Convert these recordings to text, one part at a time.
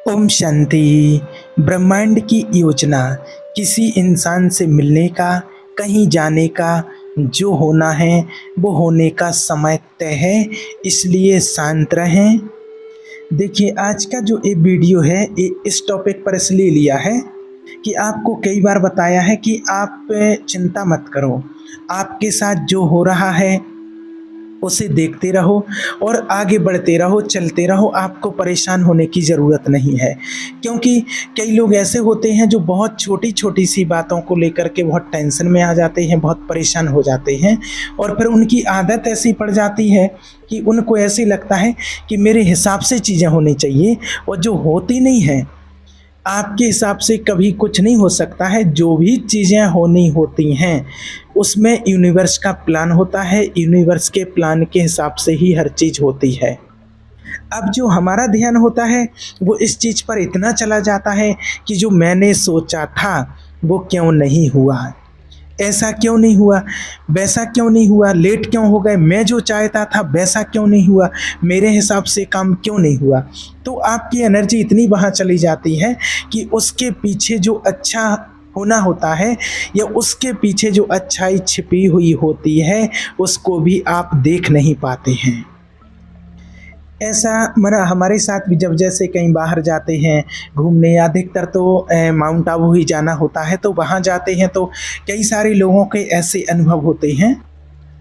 ओम शांति। ब्रह्मांड की योजना किसी इंसान से मिलने का, कहीं जाने का, जो होना है वो होने का समय तय है, इसलिए शांत रहें। देखिए, आज का जो ये वीडियो है ये इस टॉपिक पर इसलिए लिया है कि आपको कई बार बताया है कि आप चिंता मत करो, आपके साथ जो हो रहा है उसे देखते रहो और आगे बढ़ते रहो, चलते रहो। आपको परेशान होने की ज़रूरत नहीं है, क्योंकि कई लोग ऐसे होते हैं जो बहुत छोटी-छोटी सी बातों को लेकर के बहुत टेंशन में आ जाते हैं, बहुत परेशान हो जाते हैं और फिर उनकी आदत ऐसी पड़ जाती है कि उनको ऐसे लगता है कि मेरे हिसाब से चीज़ें होनी चाहिए और जो होती नहीं हैं। आपके हिसाब से कभी कुछ नहीं हो सकता है। जो भी चीज़ें होनी होती हैं उसमें यूनिवर्स का प्लान होता है, यूनिवर्स के प्लान के हिसाब से ही हर चीज़ होती है। अब जो हमारा ध्यान होता है वो इस चीज़ पर इतना चला जाता है कि जो मैंने सोचा था वो क्यों नहीं हुआ, ऐसा क्यों नहीं हुआ, वैसा क्यों नहीं हुआ, लेट क्यों हो गए, मैं जो चाहता था वैसा क्यों नहीं हुआ, मेरे हिसाब से काम क्यों नहीं हुआ। तो आपकी एनर्जी इतनी वहाँ चली जाती है कि उसके पीछे जो अच्छा होना होता है या उसके पीछे जो अच्छाई छिपी हुई होती है उसको भी आप देख नहीं पाते हैं। ऐसा मना हमारे साथ भी जब जैसे कहीं बाहर जाते हैं घूमने, अधिकतर तो माउंट आबू ही जाना होता है, तो वहाँ जाते हैं तो कई सारे लोगों के ऐसे अनुभव होते हैं।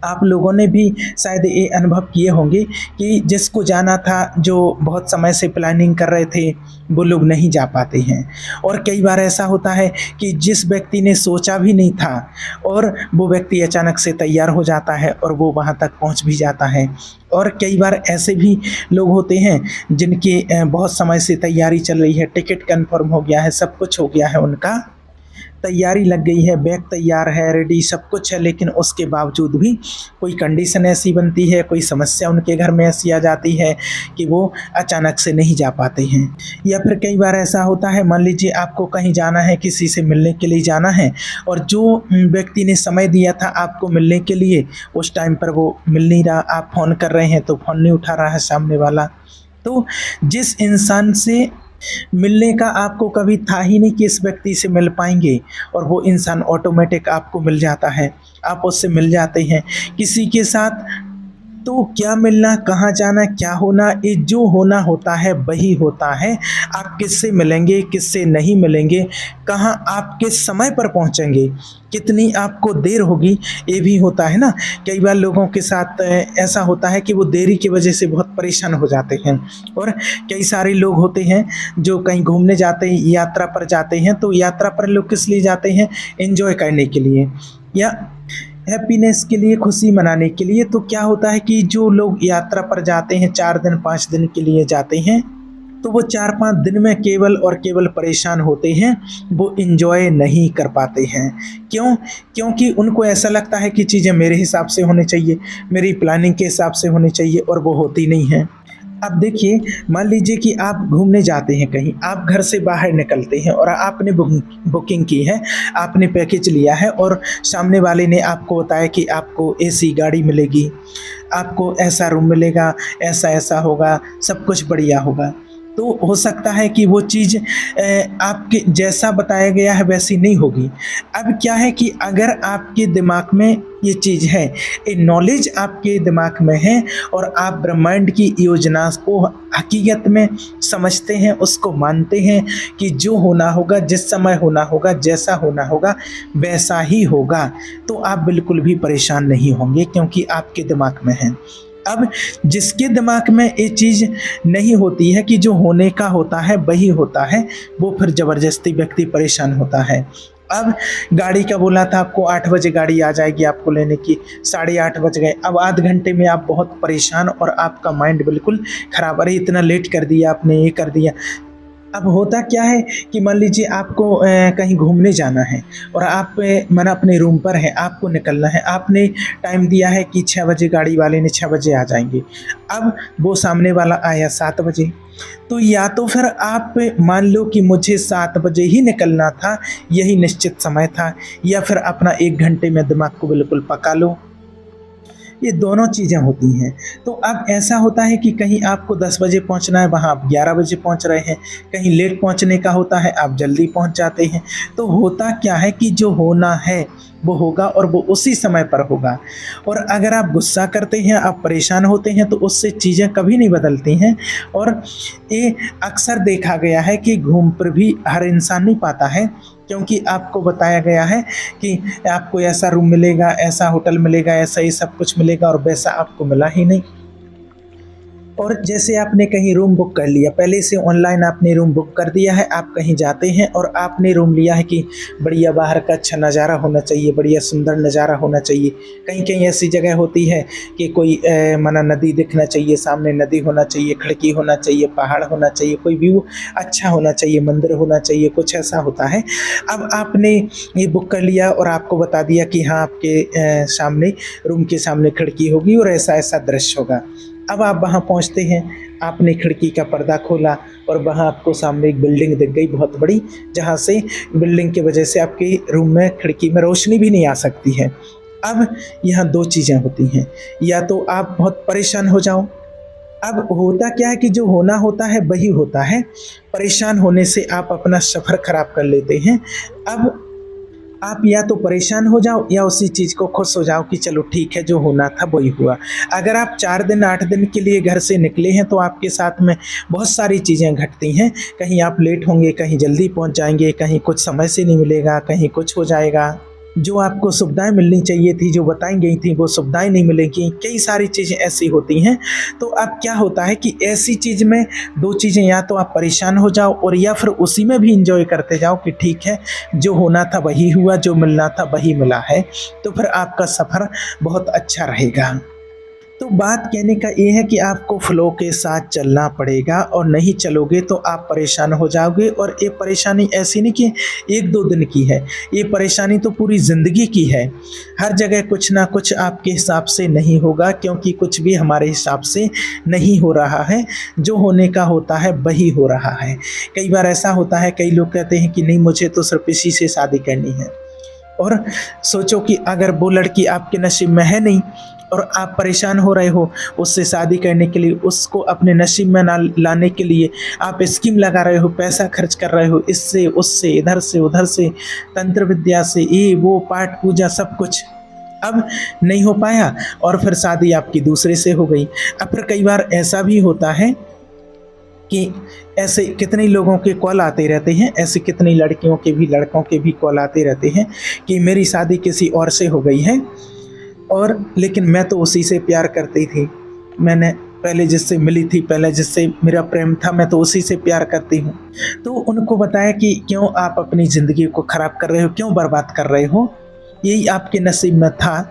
आप लोगों ने भी शायद ये अनुभव किए होंगे कि जिसको जाना था, जो बहुत समय से प्लानिंग कर रहे थे, वो लोग नहीं जा पाते हैं। और कई बार ऐसा होता है कि जिस व्यक्ति ने सोचा भी नहीं था और वो व्यक्ति अचानक से तैयार हो जाता है और वो वहाँ तक पहुँच भी जाता है। और कई बार ऐसे भी लोग होते हैं जिनकी बहुत समय से तैयारी चल रही है, टिकट कन्फर्म हो गया है, सब कुछ हो गया है, उनका तैयारी लग गई है, बैग तैयार है, रेडी सब कुछ है, लेकिन उसके बावजूद भी कोई कंडीशन ऐसी बनती है, कोई समस्या उनके घर में ऐसी आ जाती है कि वो अचानक से नहीं जा पाते हैं। या फिर कई बार ऐसा होता है, मान लीजिए आपको कहीं जाना है, किसी से मिलने के लिए जाना है और जो व्यक्ति ने समय दिया था आपको मिलने के लिए, उस टाइम पर वो मिल नहीं रहा। आप फ़ोन कर रहे हैं तो फ़ोन नहीं उठा रहा है सामने वाला। तो जिस इंसान से मिलने का आपको कभी था ही नहीं कि इस व्यक्ति से मिल पाएंगे, और वो इंसान ऑटोमेटिक आपको मिल जाता है, आप उससे मिल जाते हैं। किसी के साथ तो क्या मिलना, कहाँ जाना, क्या होना, ये जो होना होता है वही होता है। आप किससे मिलेंगे, किससे नहीं मिलेंगे, कहाँ आप किस समय पर पहुँचेंगे, कितनी आपको देर होगी, ये भी होता है ना। कई बार लोगों के साथ ऐसा होता है कि वो देरी की वजह से बहुत परेशान हो जाते हैं। और कई सारे लोग होते हैं जो कहीं घूमने जाते हैं, यात्रा पर जाते हैं, तो यात्रा पर लोग किस लिए जाते हैं, एंजॉय करने के लिए या हैप्पीनेस के लिए, खुशी मनाने के लिए। तो क्या होता है कि जो लोग यात्रा पर जाते हैं 4 दिन 5 दिन के लिए जाते हैं, तो वो 4-5 दिन में केवल और केवल परेशान होते हैं, वो एंजॉय नहीं कर पाते हैं। क्यों? क्योंकि उनको ऐसा लगता है कि चीज़ें मेरे हिसाब से होनी चाहिए, मेरी प्लानिंग के हिसाब से होनी चाहिए, और वो होती नहीं हैं। अब देखिए, मान लीजिए कि आप घूमने जाते हैं कहीं, आप घर से बाहर निकलते हैं और आपने बुकिंग की है, आपने पैकेज लिया है और सामने वाले ने आपको बताया कि आपको एसी गाड़ी मिलेगी, आपको ऐसा रूम मिलेगा, ऐसा-ऐसा होगा, सब कुछ बढ़िया होगा। तो हो सकता है कि वो चीज़ आपके जैसा बताया गया है वैसी नहीं होगी। अब क्या है कि अगर आपके दिमाग में ये चीज़ है, ये नॉलेज आपके दिमाग में है और आप ब्रह्मांड की योजना को हकीकत में समझते हैं, उसको मानते हैं कि जो होना होगा, जिस समय होना होगा, जैसा होना होगा वैसा ही होगा, तो आप बिल्कुल भी परेशान नहीं होंगे, क्योंकि आपके दिमाग में है। अब जिसके दिमाग में ये चीज़ नहीं होती है कि जो होने का होता है वही होता है, वो फिर ज़बरदस्ती व्यक्ति परेशान होता है। अब गाड़ी का बोला था आपको 8 बजे गाड़ी आ जाएगी आपको लेने की, 8:30 बज गए, अब आध घंटे में आप बहुत परेशान और आपका माइंड बिल्कुल ख़राब, अरे इतना लेट कर दिया आपने, ये कर दिया। अब होता क्या है कि मान लीजिए आपको कहीं घूमने जाना है और आप माना अपने रूम पर हैं, आपको निकलना है, आपने टाइम दिया है कि 6 बजे, गाड़ी वाले ने 6 बजे आ जाएंगे। अब वो सामने वाला आया 7 बजे, तो या तो फिर आप मान लो कि मुझे 7 बजे ही निकलना था, यही निश्चित समय था, या फिर अपना 1 घंटे में दिमाग को बिल्कुल पका लो ये दोनों चीज़ें होती हैं। तो अब ऐसा होता है कि कहीं आपको 10 बजे पहुँचना है, वहाँ आप 11 बजे पहुँच रहे हैं, कहीं लेट पहुँचने का होता है, आप जल्दी पहुँच जाते हैं। तो होता क्या है कि जो होना है वो होगा और वो उसी समय पर होगा। और अगर आप गुस्सा करते हैं, आप परेशान होते हैं, तो उससे चीज़ें कभी नहीं बदलती हैं। और ये अक्सर देखा गया है कि घूम फिर भी हर इंसान नहीं पाता है, क्योंकि आपको बताया गया है कि आपको ऐसा रूम मिलेगा, ऐसा होटल मिलेगा, ऐसा ही सब कुछ मिलेगा, और वैसा आपको मिला ही नहीं। और जैसे आपने कहीं रूम बुक कर लिया, पहले से ऑनलाइन आपने रूम बुक कर दिया है, आप कहीं जाते हैं और आपने रूम लिया है कि बढ़िया बाहर का अच्छा नज़ारा होना चाहिए, बढ़िया सुंदर नज़ारा होना चाहिए। कहीं-कहीं ऐसी जगह होती है कि कोई माना नदी दिखना चाहिए, सामने नदी होना चाहिए, खिड़की होना चाहिए, पहाड़ होना चाहिए, कोई व्यू अच्छा होना चाहिए, मंदिर होना चाहिए, कुछ ऐसा होता है। अब आपने ये बुक कर लिया और आपको बता दिया कि हाँ, आपके सामने रूम के सामने खिड़की होगी और ऐसा-ऐसा दृश्य होगा। अब आप वहाँ पहुँचते हैं, आपने खिड़की का पर्दा खोला और वहाँ आपको सामने एक बिल्डिंग दिख गई बहुत बड़ी, जहाँ से बिल्डिंग की वजह से आपके रूम में खिड़की में रोशनी भी नहीं आ सकती है। अब यहाँ 2 चीज़ें होती हैं, या तो आप बहुत परेशान हो जाओ। अब होता क्या है कि जो होना होता है वही होता है, परेशान होने से आप अपना सफ़र ख़राब कर लेते हैं। अब आप या तो परेशान हो जाओ या उसी चीज़ को खुश हो जाओ कि चलो ठीक है, जो होना था वही हुआ। अगर आप 4 दिन 8 दिन के लिए घर से निकले हैं, तो आपके साथ में बहुत सारी चीज़ें घटती हैं। कहीं आप लेट होंगे, कहीं जल्दी पहुंच जाएंगे, कहीं कुछ समय से नहीं मिलेगा, कहीं कुछ हो जाएगा। जो आपको सुविधाएं मिलनी चाहिए थी, जो बताई गई थी, वो सुविधाएं नहीं मिलेंगी। कई सारी चीज़ें ऐसी होती हैं। तो अब क्या होता है कि ऐसी चीज़ में 2 चीज़ें, या तो आप परेशान हो जाओ और या फिर उसी में भी एंजॉय करते जाओ कि ठीक है, जो होना था वही हुआ, जो मिलना था वही मिला है। तो फिर आपका सफ़र बहुत अच्छा रहेगा। तो बात कहने का ये है कि आपको फ़्लो के साथ चलना पड़ेगा, और नहीं चलोगे तो आप परेशान हो जाओगे। और ये परेशानी ऐसी नहीं कि 1-2 दिन की है, ये परेशानी तो पूरी ज़िंदगी की है। हर जगह कुछ ना कुछ आपके हिसाब से नहीं होगा, क्योंकि कुछ भी हमारे हिसाब से नहीं हो रहा है। जो होने का होता है वही हो रहा है। कई बार ऐसा होता है, कई लोग कहते हैं कि नहीं, मुझे तो सिर्फ़ इसी से शादी करनी है। और सोचो कि अगर वो लड़की आपके नसीब में है नहीं और आप परेशान हो रहे हो उससे शादी करने के लिए, उसको अपने नसीब में ना लाने के लिए आप स्कीम लगा रहे हो, पैसा खर्च कर रहे हो, इससे उससे, इधर से उधर से, तंत्र विद्या से, ये वो, पाठ पूजा सब कुछ। अब नहीं हो पाया और फिर शादी आपकी दूसरे से हो गई। अब फिर कई बार ऐसा भी होता है कि ऐसे कितने लोगों के कॉल आते रहते हैं, ऐसे कितनी लड़कियों के भी, लड़कों के भी कॉल आते रहते हैं कि मेरी शादी किसी और से हो गई है, और लेकिन मैं तो उसी से प्यार करती थी। मैंने पहले जिससे मिली थी, पहले जिससे मेरा प्रेम था, मैं तो उसी से प्यार करती हूँ। तो उनको बताया कि क्यों आप अपनी ज़िंदगी को ख़राब कर रहे हो, क्यों बर्बाद कर रहे हो, यही आपके नसीब में था।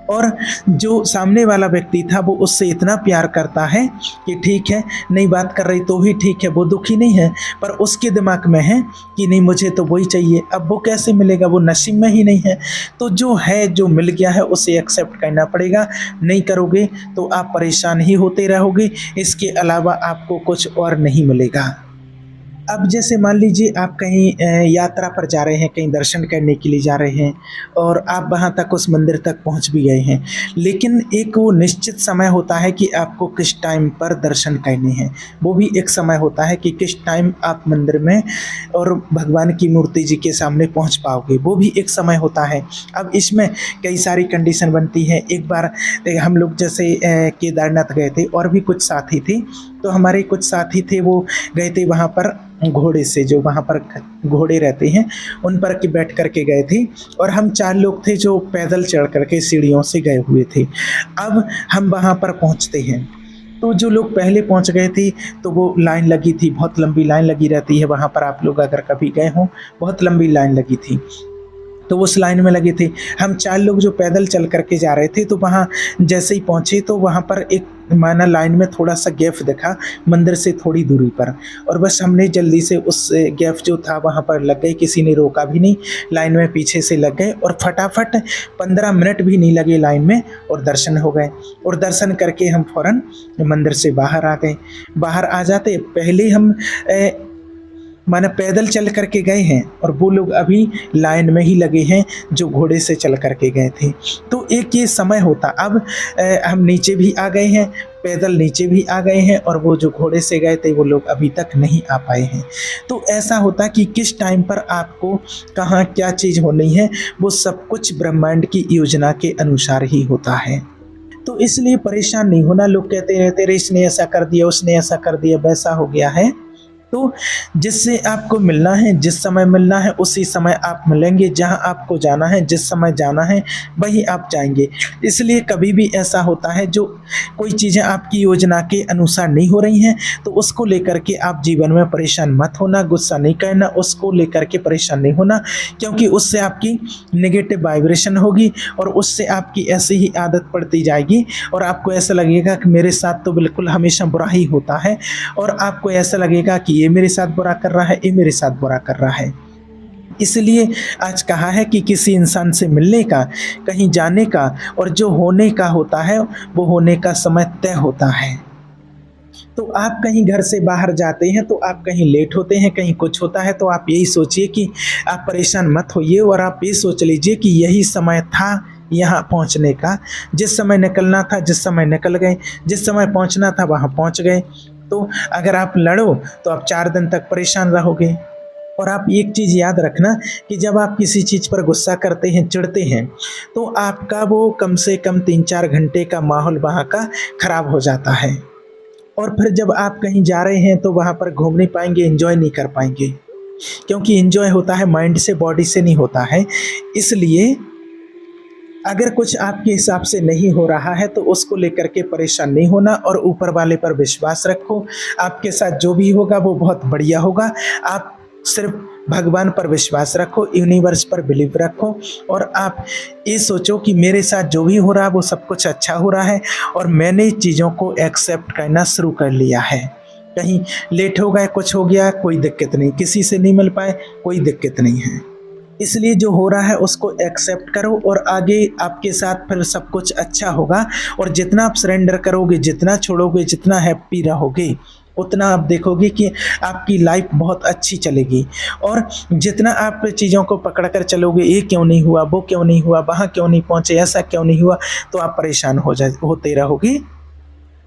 और जो सामने वाला व्यक्ति था वो उससे इतना प्यार करता है कि ठीक है, नहीं बात कर रही तो ही ठीक है, वो दुखी नहीं है, पर उसके दिमाग में है कि नहीं, मुझे तो वही चाहिए। अब वो कैसे मिलेगा, वो नसीब में ही नहीं है। तो जो है, जो मिल गया है, उसे एक्सेप्ट करना पड़ेगा। नहीं करोगे तो आप परेशान ही होते रहोगे, इसके अलावा आपको कुछ और नहीं मिलेगा। अब जैसे मान लीजिए आप कहीं यात्रा पर जा रहे हैं, कहीं दर्शन करने के लिए जा रहे हैं, और आप वहाँ तक, उस मंदिर तक पहुँच भी गए हैं, लेकिन एक वो निश्चित समय होता है कि आपको किस टाइम पर दर्शन करने हैं। वो भी एक समय होता है कि किस टाइम आप मंदिर में और भगवान की मूर्ति जी के सामने पहुँच पाओगे, वो भी एक समय होता है। अब इसमें कई सारी कंडीशन बनती हैं। एक बार हम लोग जैसे केदारनाथ गए थे, और भी कुछ साथी थे, तो हमारे कुछ साथी थे, वो गए थे वहाँ पर घोड़े से, जो वहाँ पर घोड़े रहते हैं उन पर के बैठ कर के गए थे, और हम 4 लोग थे जो पैदल चढ़ कर के सीढ़ियों से गए हुए थे। अब हम वहाँ पर पहुँचते हैं, तो जो लोग पहले पहुँच गए थे तो वो लाइन लगी थी, बहुत लंबी लाइन लगी रहती है वहाँ पर। आप लोग अगर कभी गए हों, बहुत लंबी लाइन लगी थी, तो उस लाइन में लगे थे। हम 4 लोग जो पैदल चल करके जा रहे थे, तो वहाँ जैसे ही पहुँचे तो वहाँ पर एक माना लाइन में थोड़ा सा गैप दिखा, मंदिर से थोड़ी दूरी पर, और बस हमने जल्दी से उस गैप जो था वहाँ पर लग गए। किसी ने रोका भी नहीं, लाइन में पीछे से लग गए, और फटाफट 15 मिनट भी नहीं लगे लाइन में, और दर्शन हो गए। और दर्शन करके हम फ़ौरन मंदिर से बाहर आ गए। बाहर आ जाते पहले हम माने पैदल चल कर के गए हैं और वो लोग अभी लाइन में ही लगे हैं जो घोड़े से चल कर के गए थे। तो एक ये समय होता, अब हम नीचे भी आ गए हैं, पैदल नीचे भी आ गए हैं और वो जो घोड़े से गए थे वो लोग अभी तक नहीं आ पाए हैं। तो ऐसा होता कि किस टाइम पर आपको कहाँ क्या चीज़ होनी है, वो सब कुछ ब्रह्मांड की योजना के अनुसार ही होता है। तो इसलिए परेशान नहीं होना। लोग कहते रहते रहे इसने ऐसा कर दिया, उसने ऐसा कर दिया, वैसा हो गया है। तो जिससे आपको मिलना है, जिस समय मिलना है उसी समय आप मिलेंगे, जहाँ आपको जाना है, जिस समय जाना है वही आप जाएंगे। इसलिए कभी भी ऐसा होता है जो कोई चीज़ें आपकी योजना के अनुसार नहीं हो रही हैं तो उसको लेकर के आप जीवन में परेशान मत होना, गुस्सा नहीं करना, उसको लेकर के परेशान नहीं होना, क्योंकि उससे आपकी नेगेटिव वाइब्रेशन होगी और उससे आपकी ऐसी ही आदत पड़ती जाएगी और आपको ऐसा लगेगा कि मेरे साथ तो बिल्कुल हमेशा बुरा ही होता है और आपको ऐसा लगेगा कि ये मेरे साथ बुरा कर रहा है, ये मेरे साथ बुरा कर रहा है। इसलिए आज कहा है कि किसी इंसान से मिलने का, कहीं जाने का और जो होने का होता है वो होने का समय तय होता है। तो आप कहीं घर से बाहर जाते हैं तो आप कहीं लेट होते हैं, कहीं कुछ होता है तो आप यही सोचिए कि आप परेशान मत होइए और आप ये सोच लीजिए कि यही समय था यहाँ पहुँचने का। जिस समय निकलना था, जिस समय निकल गए, जिस समय पहुँचना था वहाँ पहुँच गए। तो अगर आप लड़ो तो आप 4 दिन तक परेशान रहोगे। और आप एक चीज़ याद रखना कि जब आप किसी चीज़ पर गुस्सा करते हैं, चिढ़ते हैं, तो आपका वो कम से कम 3-4 घंटे का माहौल वहाँ का ख़राब हो जाता है। और फिर जब आप कहीं जा रहे हैं तो वहाँ पर घूम नहीं पाएंगे, एंजॉय नहीं कर पाएंगे, क्योंकि एंजॉय होता है माइंड से, बॉडी से नहीं होता है। इसलिए अगर कुछ आपके हिसाब से नहीं हो रहा है तो उसको लेकर के परेशान नहीं होना और ऊपर वाले पर विश्वास रखो। आपके साथ जो भी होगा वो बहुत बढ़िया होगा। आप सिर्फ भगवान पर विश्वास रखो, यूनिवर्स पर बिलीव रखो और आप ये सोचो कि मेरे साथ जो भी हो रहा है वो सब कुछ अच्छा हो रहा है और मैंने चीज़ों को एक्सेप्ट करना शुरू कर लिया है। कहीं लेट हो गए, कुछ हो गया, कोई दिक्कत नहीं, किसी से नहीं मिल पाए, कोई दिक्कत नहीं है। इसलिए जो हो रहा है उसको एक्सेप्ट करो और आगे आपके साथ फिर सब कुछ अच्छा होगा। और जितना आप सरेंडर करोगे, जितना छोड़ोगे, जितना हैप्पी रहोगे, उतना आप देखोगे कि आपकी लाइफ बहुत अच्छी चलेगी। और जितना आप चीज़ों को पकड़ कर चलोगे, ये क्यों नहीं हुआ, वो क्यों नहीं हुआ, वहाँ क्यों नहीं पहुँचे, ऐसा क्यों नहीं हुआ, तो आप परेशान होते रहोगे।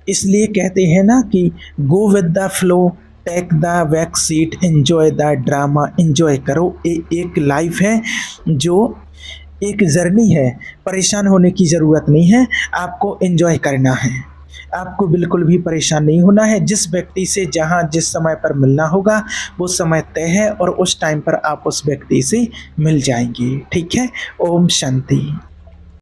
इसलिए कहते हैं ना कि go with the flow, take the back seat, enjoy the drama, enjoy करो। एक लाइफ है जो एक जर्नी है, परेशान होने की ज़रूरत नहीं है, आपको एंजॉय करना है। आपको बिल्कुल भी परेशान नहीं होना है। जिस व्यक्ति से जहाँ जिस समय पर मिलना होगा वो समय तय है और उस टाइम पर आप उस व्यक्ति से मिल जाएंगे। ठीक है। ओम शांति।